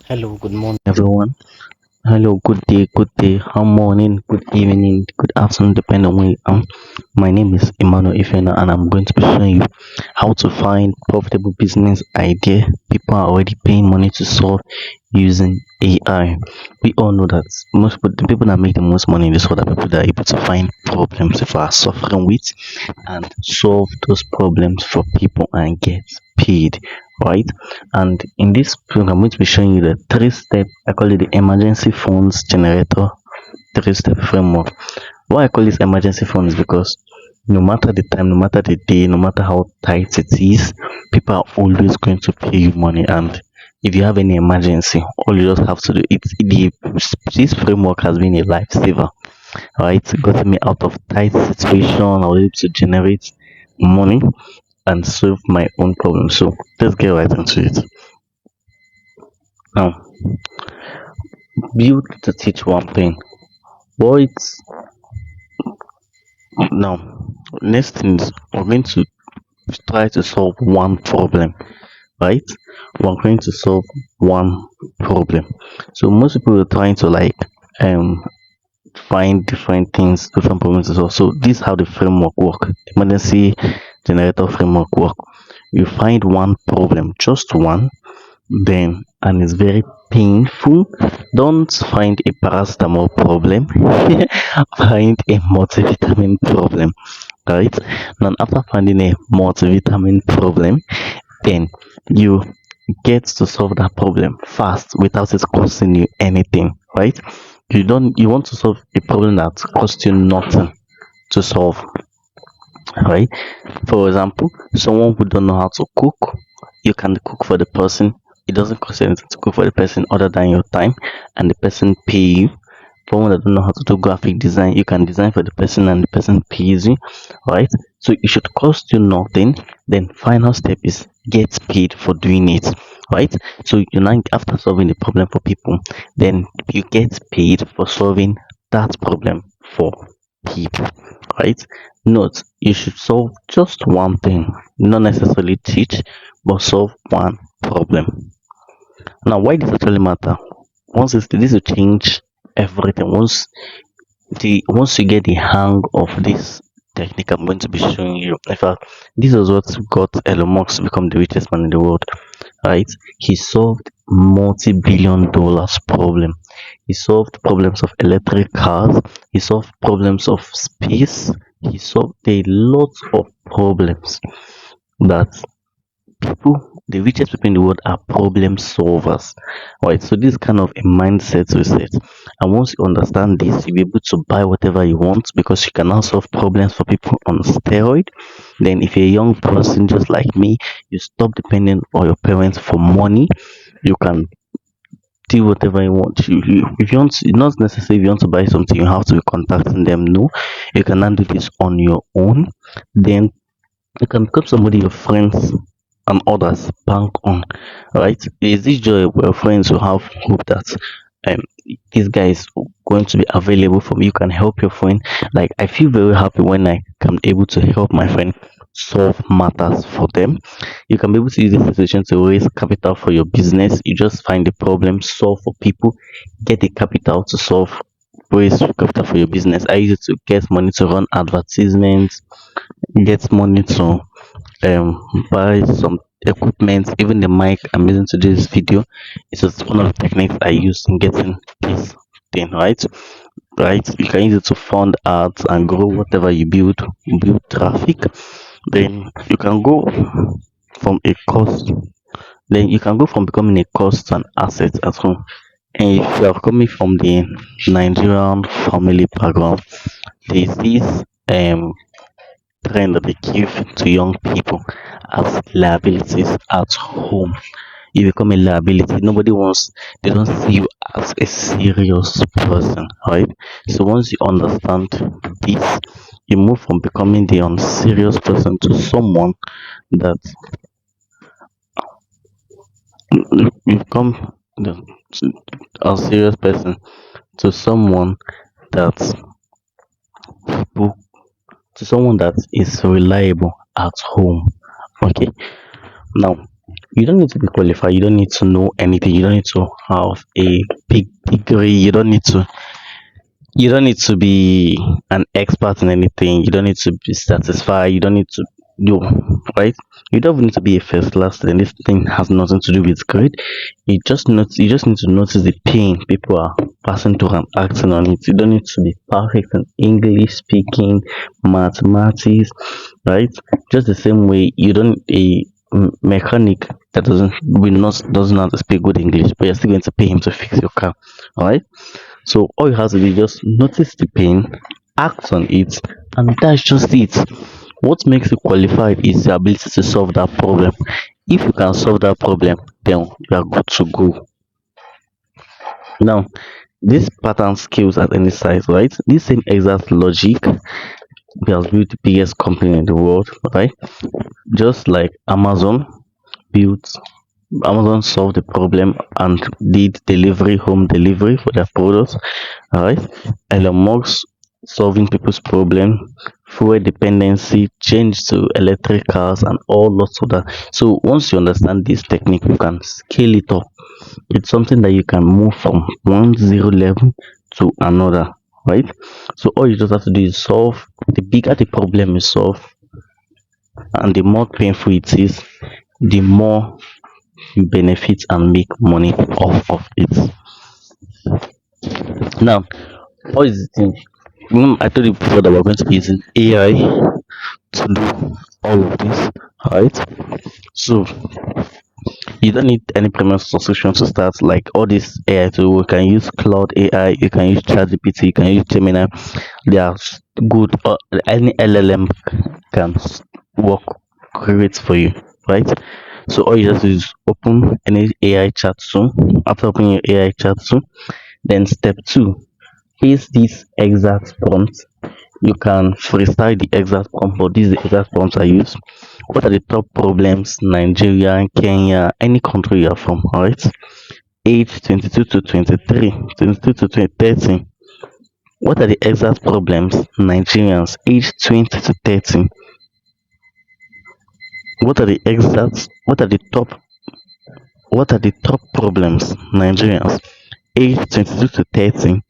Hello, good morning, everyone. Hello, good day, morning, good evening, good afternoon, depending on where you are. My name is Emmanuel Ifena, and I'm going to be showing you how to find profitable business idea people are already paying money to solve using AI. We all know that the people that make the most money in this world are people that are able to find problems people are suffering with and solve those problems for people and get paid, right? And in this program, I'm going to be showing you the three-step, I call it the emergency funds generator three-step framework. Why I call this emergency fund is because no matter the time, no matter the day, no matter how tight it is, people are always going to pay you money. And if you have any emergency, all you just have to do this framework has been a lifesaver, right? It got me out of tight situation. I was able to generate money and solve my own problem. So let's get right into it. Now, build to teach one thing. What now? Next thing is we're going to try to solve one problem, right? We're going to solve one problem. So most people are trying to um find different things, different problems to solve. So this is how the framework work. Emergency generator framework work. You find one problem, just one, then and it's very painful. Don't find a paracetamol problem. Find a multivitamin problem, right? Now after finding a multivitamin problem, then you get to solve that problem fast without it costing you anything, right? You want to solve a problem that costs you nothing to solve, right? For example, someone who don't know how to cook, you can cook for the person. It doesn't cost you anything to cook for the person other than your time, and the person pay you. For one that don't know how to do graphic design, you can design for the person and the person pays you, right? So it should cost you nothing. Then final step is get paid for doing it, right? So you now after solving the problem for people, then you get paid for solving that problem for people, right? Note, you should solve just one thing, not necessarily teach, but solve one problem. Now, why does it actually matter? This will change everything. Once you get the hang of this technique I'm going to be showing you. In fact, this is what got Elon Musk to become the richest man in the world, right? He solved multi-billion dollars problem. He solved problems of electric cars. He solved problems of space. He solved a lot of problems that the richest people in the world are problem solvers. Right. So this kind of a mindset to set. And once you understand this, you'll be able to buy whatever you want because you can now solve problems for people on steroid. Then if you're a young person just like me, you stop depending on your parents for money. You can do whatever you want. If you want to, not necessarily if you want to buy something, you have to be contacting them. No, you can handle this on your own. Then you can become somebody your friends and others bank on, right? Is this joy where friends will have hope that um this guy is going to be available for me? You can help your friend. Like I feel very happy when I am able to help my friend solve matters for them. You can be able to use this situation to raise capital for your business. You just find the problem, solve for people, get the capital to solve raise capital for your business. I use it to get money to run advertisements, get money to buy some equipment, even the mic I'm using to do this video. It's just one of the techniques I use in getting this thing right. You can use it to fund ads and grow whatever you build traffic. Then you can go from a cost then you can go from becoming a cost to an asset as well. And if you are coming from the Nigerian family background, there's this trend that they give to young people as liabilities at home. You become a liability. They don't see you as a serious person, right? So once you understand this, you move from becoming the unserious person to someone that you become the unserious person to someone that people to someone that is reliable at home. Okay. Now You don't need to be qualified, you don't need to know anything, you don't need to have a big degree, you don't need to be an expert in anything. You don't need to be satisfied. You don't need to do right. You don't even need to be a first class student. This thing has nothing to do with grade. You just need to notice the pain people are passing through and acting on it. You don't need to be perfect in English speaking, mathematics, right? Just the same way you don't a mechanic that doesn't know how to speak good English, but you're still going to pay him to fix your car. All right. So all you have to do is just notice the pain, act on it, and that's just it. What makes you qualified is the ability to solve that problem. If you can solve that problem, then you are good to go. Now, this pattern skills at any size, right? This same exact logic has built the biggest company in the world, right? Just like built Amazon solved the problem and did home delivery for their products. Alright. Elon Musk solving people's problem, fuel dependency, change to electric cars and all lots of that. So once you understand this technique, you can scale it up. It's something that you can move from one zero level to another. Right? So all you just have to do is solve the bigger the problem is solved and the more painful it is, the more you benefit and make money off of it. Now, what is the thing? I told you before that we're going to be using AI to do all of this, right? So you don't need any premium subscription to start like all this AI tool. You can use Cloud AI, you can use ChatGPT, you can use Gemini. They are good. Any LLM can work great for you, right? So all you have to do is open any AI chat tool. After opening your AI chat tool, then step two, paste this exact prompt. You can freestyle the exact prompt, but this is the exact prompts I use. What are the top problems Nigeria, Kenya, any country you are from, alright? Age 22 to 23, 22 to 30. What are the exact problems Nigerians age 20 to 30? What are the top problems Nigerians age 22 to 30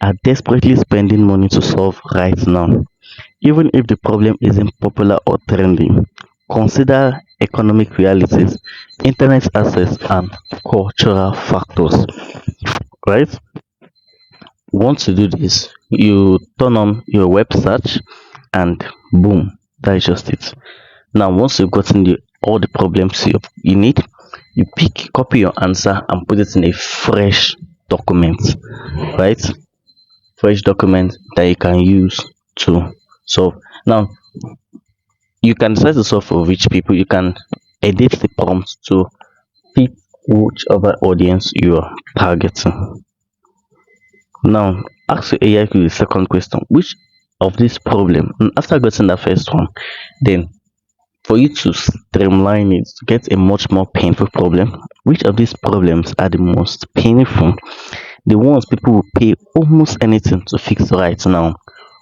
are desperately spending money to solve right now? Even if the problem isn't popular or trending, consider economic realities, internet access, and cultural factors. Right? Once you do this, you turn on your web search, and boom, that is just it. Now, once you've gotten all the problems you need, you copy your answer, and put it in a fresh document. Right? Fresh document that you can use to solve. Now, you can decide to solve for rich people. You can edit the prompts to fit whichever audience you are targeting. Now, ask your AI the second question: which of this problem? And after getting the first one, then for you to streamline it to get a much more painful problem, which of these problems are the most painful? The ones people will pay almost anything to fix right now.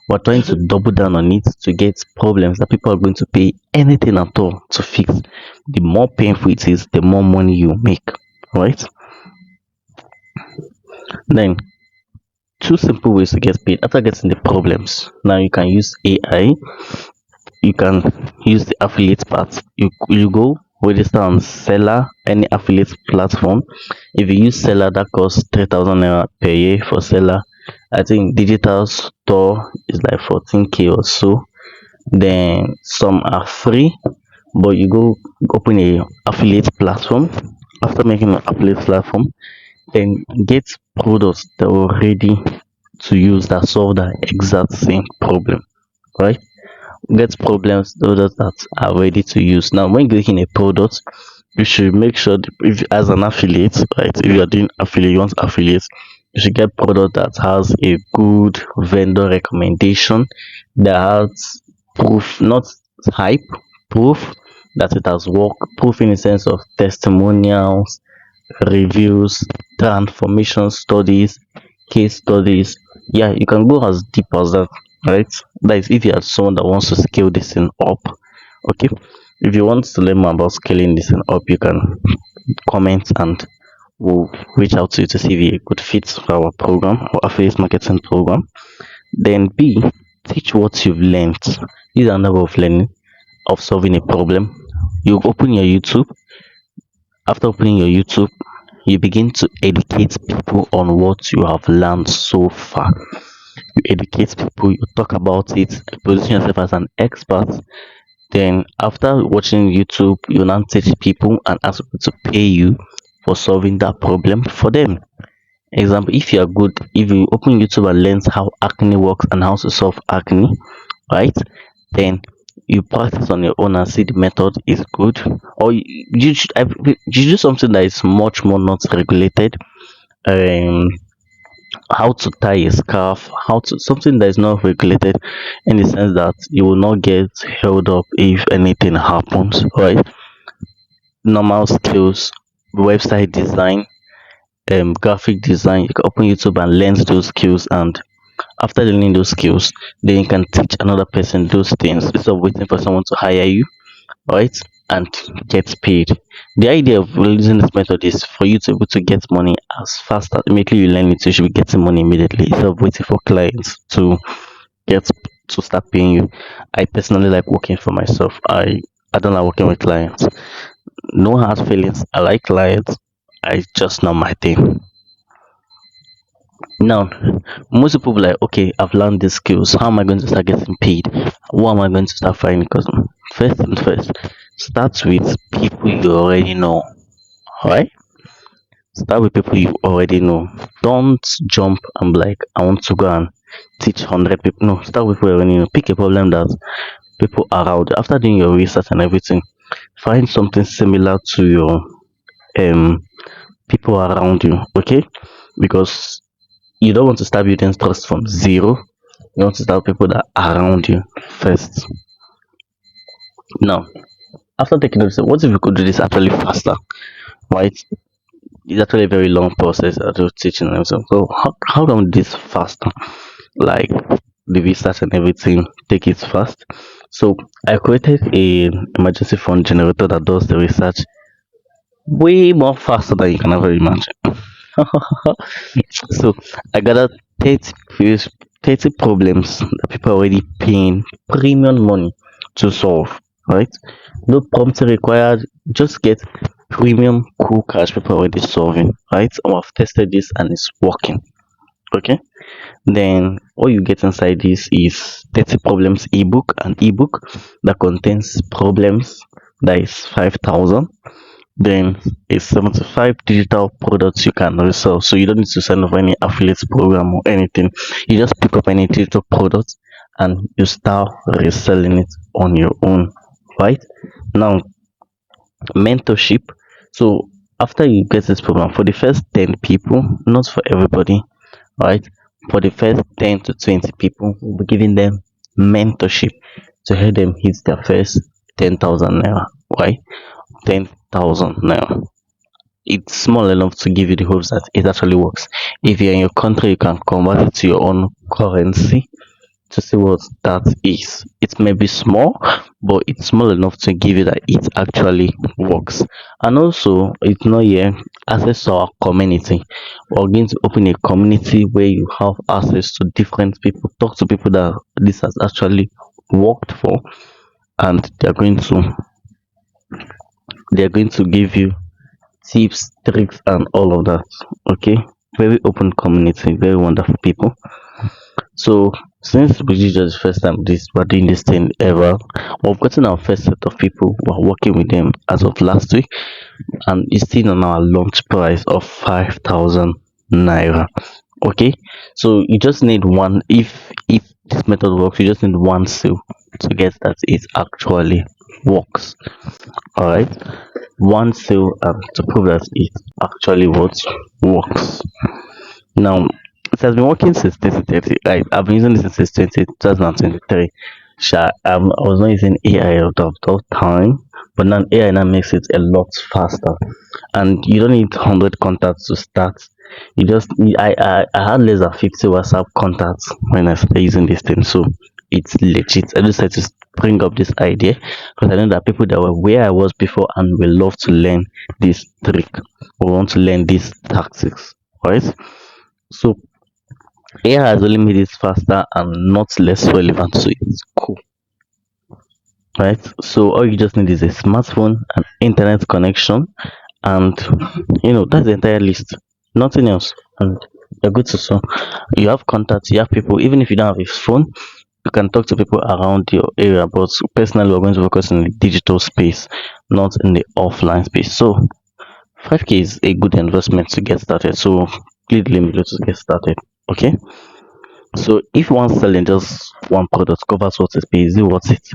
We're trying to double down on it to get problems that people are going to pay anything at all to fix. The more painful it is, the more money you make, right? Then, two simple ways to get paid after getting the problems. Now you can use AI, you can use the affiliate part. You go register on Seller, any affiliate platform. If you use Seller, that costs 3,000 naira per year for Seller. I think digital store is like 14k or so. Then some are free, but you go open a affiliate platform. After making an affiliate platform, then get products that are ready to use that solve that exact same problem, right? Get products that are ready to use. Now, when getting a product, you should make sure if as an affiliate, right? If you are doing affiliate, you want affiliate, you should get product that has a good vendor recommendation, that has proof, not hype, proof that it has worked, proof in the sense of testimonials, reviews, transformation studies, case studies. Yeah, you can go as deep as that, right? That is if you are someone that wants to scale this thing up. Okay. If you want to learn more about scaling this and up, you can comment and we'll reach out to you to see if you could fit for our program, our affiliate marketing program. Then B, teach what you've learned. This is another way of learning, of solving a problem. You open your YouTube. After opening your YouTube, you begin to educate people on what you have learned so far. You educate people, you talk about it, position yourself as an expert. Then after watching YouTube, you now teach people and ask people to pay you for solving that problem for them. Example, if you are good, if you open YouTube and learn how acne works and how to solve acne, right? Then you practice on your own and see the method is good, or you do something that is much more not regulated. Um, how to tie a scarf, how to something that is not regulated, in the sense that you will not get held up if anything happens, right? Normal skills, website design, graphic design. You can open YouTube and learn those skills, and after learning those skills, then you can teach another person those things instead of waiting for someone to hire you, right? And get paid. The idea of using this method is for you to be able to get money as fast as immediately you learn it. You should be getting money immediately instead of waiting for clients to get to start paying you. I personally like working for myself. I don't like working with clients. No hard feelings. I like clients. I just not my thing. Now, most people be like, okay, I've learned these skills. How am I going to start getting paid? What am I going to start finding customers? First and first, start with people you already know. Alright? Start with people you already know. Don't jump and be like, I want to go and teach 100 people. No, start with people you already know. Pick a problem that people around. After doing your research and everything, find something similar to your um people around you. Okay? Because you don't want to start building trust from zero. You want to start with people that are around you first. Now, after taking this, what if we could do this actually faster? Right? It's actually a very long process of teaching them. So how can we do this faster? Like the research and everything, take it fast. So I created a emergency fund generator that does the research way more faster than you can ever imagine. So I gathered 30 previous 30 problems that people are already paying premium money to solve. Right? No prompting required, just get premium cool cash people are already solving. Right? I've tested this and it's working. Okay. Then all you get inside this is 30 problems ebook, an ebook that contains problems that is 5,000. Then it's 75 digital products you can resell. So you don't need to sign up any affiliate program or anything. You just pick up any digital product and you start reselling it on your own. Right? Now, mentorship. So after you get this program, for the first 10 people, not for everybody, right? For the first 10 to 20 people, we'll be giving them mentorship to help them hit their first 10,000 naira, right? 10,000 naira. It's small enough to give you the hopes that it actually works. If you're in your country, you can convert it to your own currency to see what that is. It may be small, but it's small enough to give you that it actually works. And also, it's not here access to our community. We're going to open a community where you have access to different people, talk to people that this has actually worked for, and they're going to give you tips, tricks, and all of that. Okay, very open community, very wonderful people. So since this is just the first time we're doing this thing ever, we've gotten our first set of people. We're working with them as of last week, and it's still on our launch price of 5,000 naira. Okay, so you just need one. If this method works, you just need one sale to get that it actually works. All right, one sale to prove that it actually works. Now, it has been working since 2030. Like I've been using this since 2023. Sure, I was not using AI at that time, but now AI now makes it a lot faster, and you don't need 100 contacts to start. I had less than 50 WhatsApp contacts when I started using this thing, so it's legit. I decided to bring up this idea because I know that people that were where I was before and will love to learn this trick or want to learn these tactics, right? So AI has only made it faster and not less relevant, so it's cool, right? So all you just need is a smartphone, an internet connection, and that's the entire list, nothing else, and you're good to so. You have contacts, you have people. Even if you don't have a phone, you can talk to people around your area. But personally, we're going to focus in the digital space, not in the offline space. So 5K is a good investment to get started. So please let me just get started. Okay. So if one selling just one product covers what it pays, is it worth it?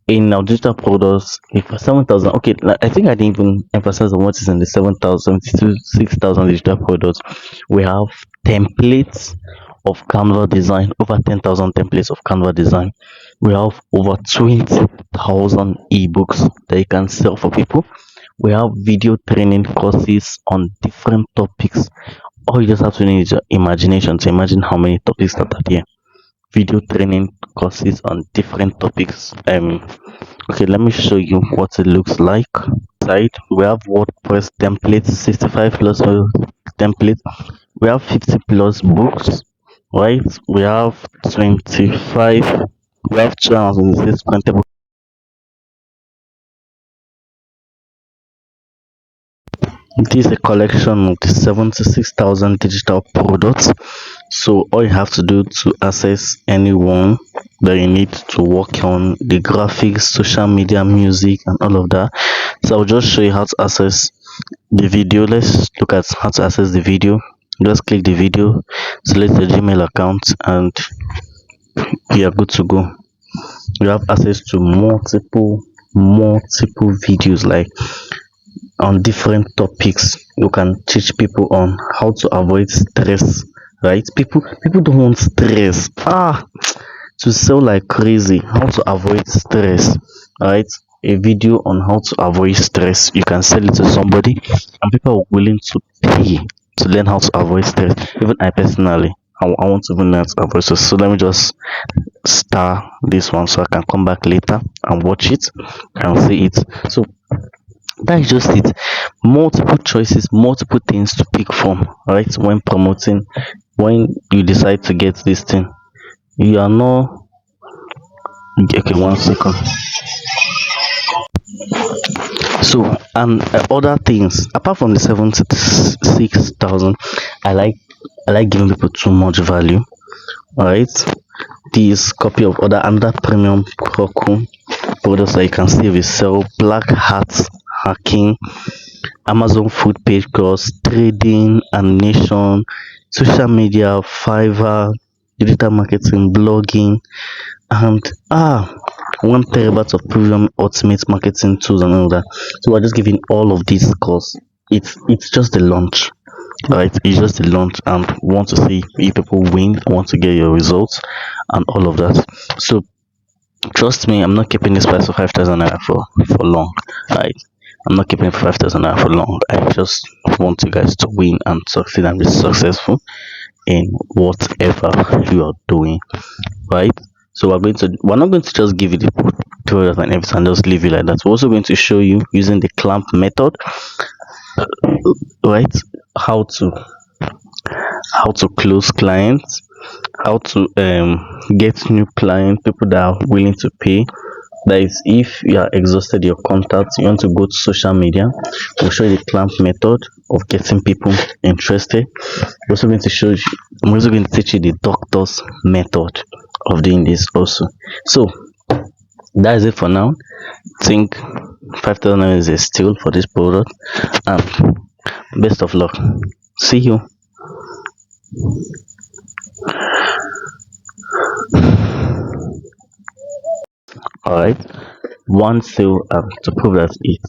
In our digital products, if 7,000, okay, like, I think I didn't even emphasize on what is in the 7,000 to 6,000 digital products. We have templates of Canva design, over 10,000 templates of Canva design. We have over 20,000 ebooks that you can sell for people. We have video training courses on different topics. All you just have to need is your imagination to imagine how many topics that are there. Video training courses on different topics. Okay, let me show you what it looks like. Site, we have WordPress templates, 65 plus templates. We have 50 plus books, right? We have 25. We have 206 printable. This is a collection of the 76,000 digital products. So all you have to do to access anyone that you need to work on the graphics, social media, music, and all of that. So I'll just show you how to access the video. Let's look at how to access the video. Just click the video, select the Gmail account, and you are good to go. You have access to multiple videos, like on different topics. You can teach people on how to avoid stress, right? People don't want stress, to sell like crazy. How to avoid stress, right? A video on how to avoid stress, you can sell it to somebody and people are willing to pay to learn how to avoid stress. Even I personally, I want to learn how to avoid stress. So let me just star this one so I can come back later and watch it and see it. So that is just it. Multiple choices, multiple things to pick from, right? When promoting, when you decide to get this thing, you are not okay. 1 second. So and other things apart from the 76,000, I like giving people too much value. All right, this copy of other under premium Roku products that you can see we sell: black hats, hacking, Amazon food page course, trading, animation, social media, Fiverr, digital marketing, blogging, and 1 terabyte of premium ultimate marketing tools and all that. So we're just giving all of these course. It's just the launch, right? It's just the launch, and we want to see if people win, want to get your results, and all of that. So trust me, I'm not keeping this price of 5,000 naira for long, right? I'm not keeping it for 5,000 naira for long. I just want you guys to win and succeed and be successful in whatever you are doing, right? So we're not going to just give you the tutorials and everything and just leave you like that. We're also going to show you using the clamp method, right? How to close clients, how to get new clients, people that are willing to pay. That is, if you are exhausted your contacts, you want to go to social media, we'll show you the clamp method of getting people interested. We're also going to show you, I'm also going to teach you the doctor's method of doing this also. So that is it for now. I think 5,000 is a steal for this product, and best of luck. See you. All right, one sale to prove that it